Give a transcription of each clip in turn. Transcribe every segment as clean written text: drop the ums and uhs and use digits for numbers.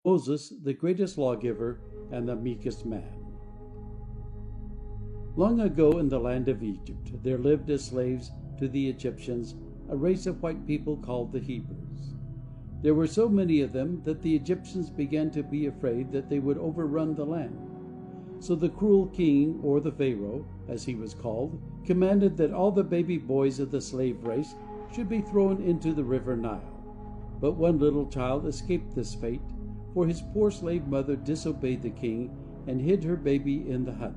Moses, the greatest lawgiver and the meekest man. Long ago in the land of Egypt there lived as slaves to the Egyptians a race of white people called the Hebrews. There were so many of them that the Egyptians began to be afraid that they would overrun the land. So the cruel king, or the Pharaoh, as he was called, commanded that all the baby boys of the slave race should be thrown into the river Nile. But one little child escaped this fate, for his poor slave mother disobeyed the king and hid her baby in the hut.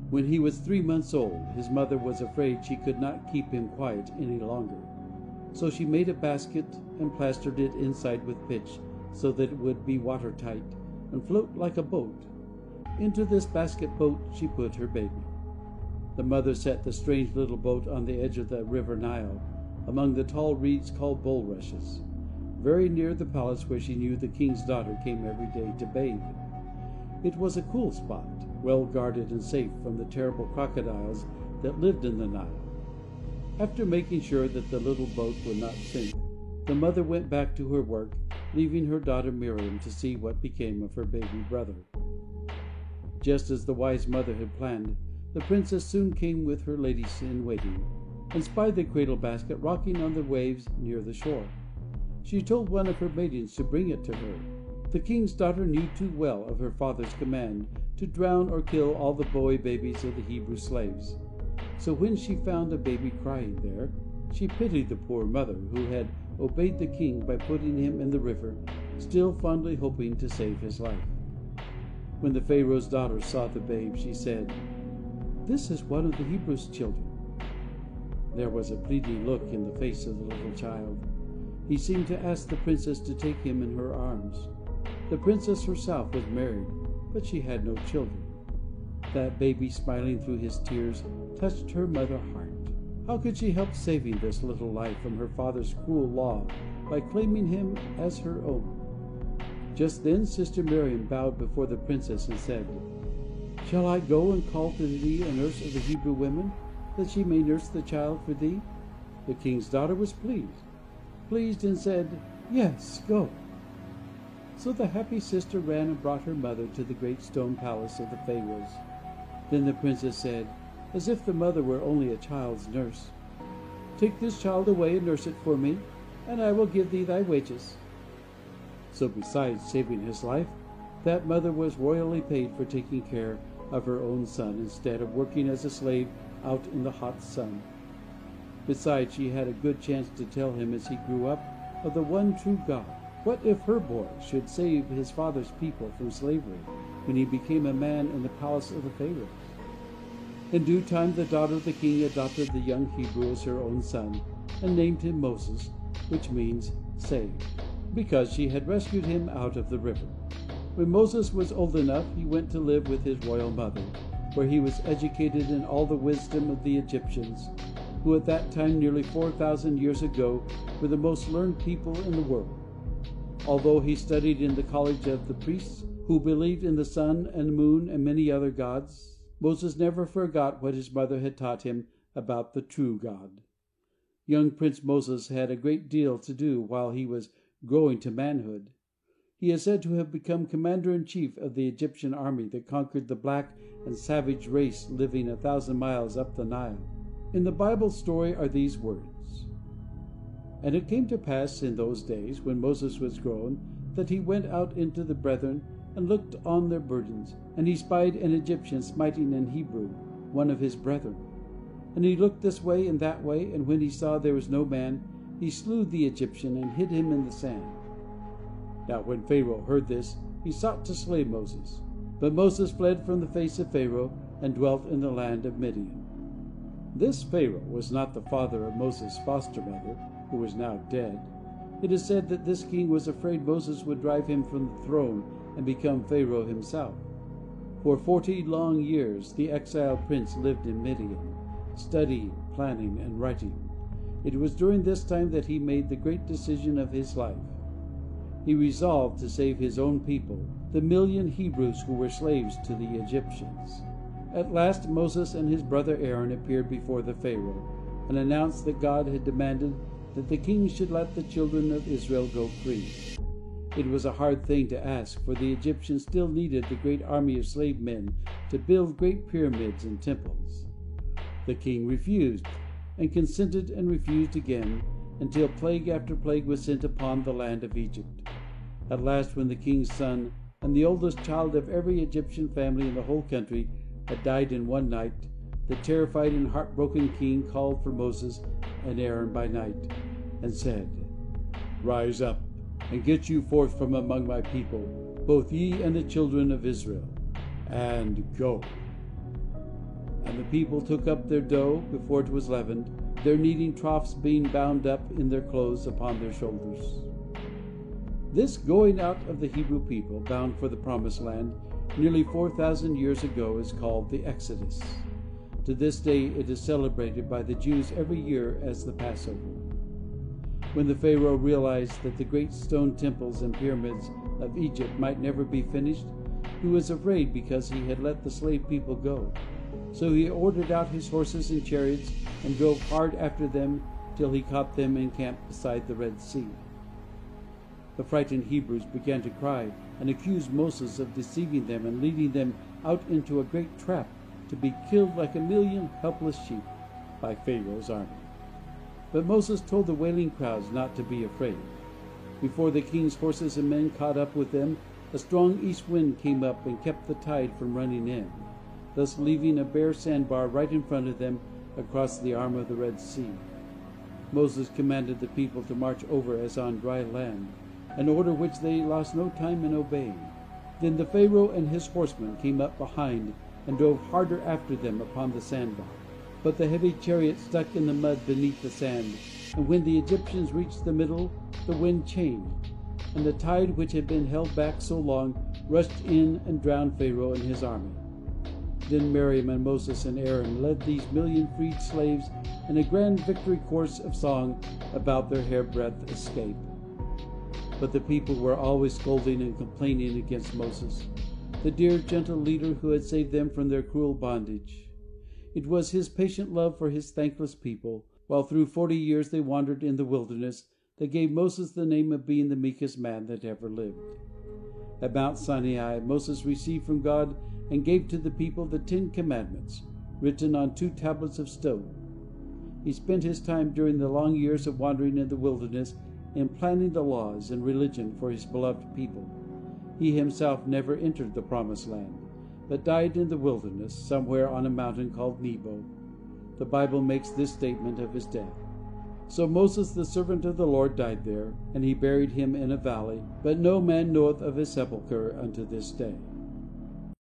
When he was 3 months old, his mother was afraid she could not keep him quiet any longer. So she made a basket and plastered it inside with pitch so that it would be watertight and float like a boat. Into this basket boat she put her baby. The mother set the strange little boat on the edge of the river Nile, among the tall reeds called bulrushes, very near the palace where she knew the king's daughter came every day to bathe. It was a cool spot, well guarded and safe from the terrible crocodiles that lived in the Nile. After making sure that the little boat would not sink, the mother went back to her work, leaving her daughter Miriam to see what became of her baby brother. Just as the wise mother had planned, the princess soon came with her ladies in waiting, and spied the cradle basket rocking on the waves near the shore. She told one of her maidens to bring it to her. The king's daughter knew too well of her father's command to drown or kill all the boy babies of the Hebrew slaves. So when she found a baby crying there, she pitied the poor mother who had obeyed the king by putting him in the river, still fondly hoping to save his life. When the Pharaoh's daughter saw the babe, she said, "This is one of the Hebrews' children." There was a pleading look in the face of the little child. He seemed to ask the princess to take him in her arms. The princess herself was married, but she had no children. That baby, smiling through his tears, touched her mother heart. How could she help saving this little life from her father's cruel law by claiming him as her own? Just then Sister Miriam bowed before the princess and said, "Shall I go and call to thee a nurse of the Hebrew women, that she may nurse the child for thee?" The king's daughter was pleased and said, "Yes, go." So the happy sister ran and brought her mother to the great stone palace of the Pharaohs. Then the princess said, as if the mother were only a child's nurse, "Take this child away and nurse it for me, and I will give thee thy wages." So besides saving his life, that mother was royally paid for taking care of her own son instead of working as a slave out in the hot sun. Besides, she had a good chance to tell him as he grew up of the one true God. What if her boy should save his father's people from slavery when he became a man in the palace of the Pharaoh? In due time the daughter of the king adopted the young Hebrew as her own son and named him Moses, which means saved, because she had rescued him out of the river. When Moses was old enough, he went to live with his royal mother, where he was educated in all the wisdom of the Egyptians, who at that time, nearly 4,000 years ago, were the most learned people in the world. Although he studied in the college of the priests, who believed in the sun and moon and many other gods, Moses never forgot what his mother had taught him about the true God. Young Prince Moses had a great deal to do while he was growing to manhood. He is said to have become commander-in-chief of the Egyptian army that conquered the black and savage race living 1,000 miles up the Nile. In the Bible story are these words: "And it came to pass in those days, when Moses was grown, that he went out into the brethren, and looked on their burdens. And he spied an Egyptian smiting an Hebrew, one of his brethren. And he looked this way and that way, and when he saw there was no man, he slew the Egyptian, and hid him in the sand. Now when Pharaoh heard this, he sought to slay Moses. But Moses fled from the face of Pharaoh, and dwelt in the land of Midian." This Pharaoh was not the father of Moses' foster mother, who was now dead. It is said that this king was afraid Moses would drive him from the throne and become Pharaoh himself. For 40 long years the exiled prince lived in Midian, studying, planning, and writing. It was during this time that he made the great decision of his life. He resolved to save his own people, the million Hebrews who were slaves to the Egyptians. At last Moses and his brother Aaron appeared before the Pharaoh, and announced that God had demanded that the king should let the children of Israel go free. It was a hard thing to ask, for the Egyptians still needed the great army of slave men to build great pyramids and temples. The king refused, and consented and refused again, until plague after plague was sent upon the land of Egypt. At last, when the king's son and the oldest child of every Egyptian family in the whole country had died in one night, the terrified and heartbroken king called for Moses and Aaron by night, and said, "Rise up, and get you forth from among my people, both ye and the children of Israel, and go." And the people took up their dough before it was leavened, their kneading troughs being bound up in their clothes upon their shoulders. This going out of the Hebrew people, bound for the Promised Land, nearly 4,000 years ago, is called the Exodus. To this day it is celebrated by the Jews every year as the Passover. When the Pharaoh realized that the great stone temples and pyramids of Egypt might never be finished, he was afraid because he had let the slave people go. So he ordered out his horses and chariots and drove hard after them till he caught them encamped beside the Red Sea. The frightened Hebrews began to cry and accuse Moses of deceiving them and leading them out into a great trap to be killed like a million helpless sheep by Pharaoh's army. But Moses told the wailing crowds not to be afraid. Before the king's horses and men caught up with them, a strong east wind came up and kept the tide from running in, thus leaving a bare sandbar right in front of them across the arm of the Red Sea. Moses commanded the people to march over as on dry land, an order which they lost no time in obeying. Then the Pharaoh and his horsemen came up behind and drove harder after them upon the sandbar. But the heavy chariot stuck in the mud beneath the sand, and when the Egyptians reached the middle, the wind changed, and the tide which had been held back so long rushed in and drowned Pharaoh and his army. Then Miriam and Moses and Aaron led these million freed slaves in a grand victory chorus of song about their hairbreadth escape. But the people were always scolding and complaining against Moses, the dear, gentle leader who had saved them from their cruel bondage. It was his patient love for his thankless people, while through 40 years they wandered in the wilderness, that gave Moses the name of being the meekest man that ever lived. At Mount Sinai, Moses received from God and gave to the people the 10 Commandments, written on 2 tablets of stone. He spent his time during the long years of wandering in the wilderness in planning the laws and religion for his beloved people. He himself never entered the Promised Land, but died in the wilderness, somewhere on a mountain called Nebo. The Bible makes this statement of his death: "So Moses the servant of the Lord died there, and he buried him in a valley, but no man knoweth of his sepulchre unto this day."